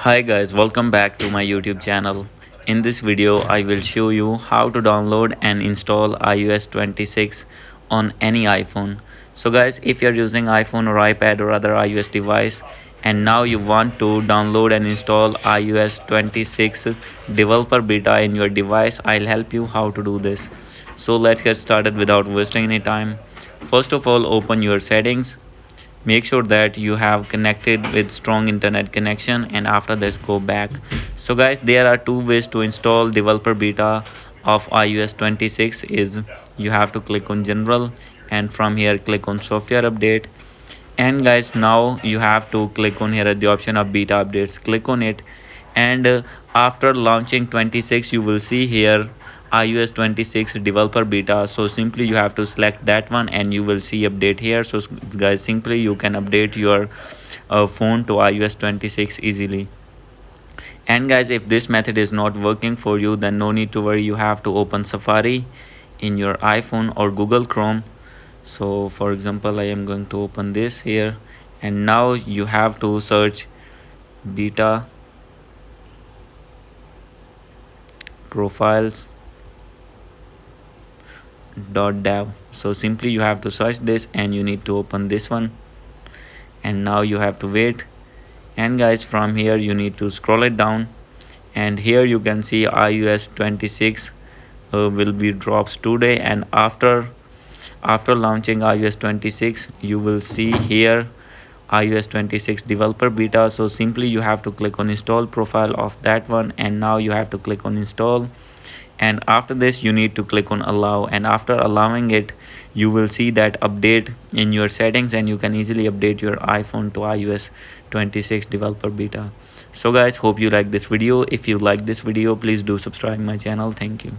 Hi guys, welcome back to my YouTube channel. In this video, I will show you how to download and install iOS 26 on any iPhone. So guys, if you're using iPhone or iPad or other iOS device and now you want to download and install iOS 26 developer beta in your device, I'll help you how to do this. So let's get started without wasting any time. First of all, open your settings. Make sure that you have connected with strong internet connection, and after this go back. So guys, there are two ways to install developer beta of iOS 26. Is you have to click on general, and from here click on software update. And guys, now you have to click on here at the option of beta updates. Click on it, and after launching 26 you will see here iOS 26 developer beta. So simply you have to select that one and you will see update here. So guys, simply you can update your phone to iOS 26 easily. And guys, if this method is not working for you, then no need to worry. You have to open Safari in your iPhone or Google Chrome. So for example, I am going to open this here, and now you have to search beta profiles .dev. So simply you have to search this and you need to open this one, and now you have to wait. And guys, from here you need to scroll it down, and here you can see iOS 26 will be drops today. And after launching iOS 26 you will see here iOS 26 developer beta. So simply you have to click on install profile of that one, and now you have to click on install. And after this you need to click on allow, and after allowing it you will see that update in your settings, and you can easily update your iPhone to iOS 26 developer beta. So guys, hope you like this video. If you like this video, please do subscribe my channel. Thank you.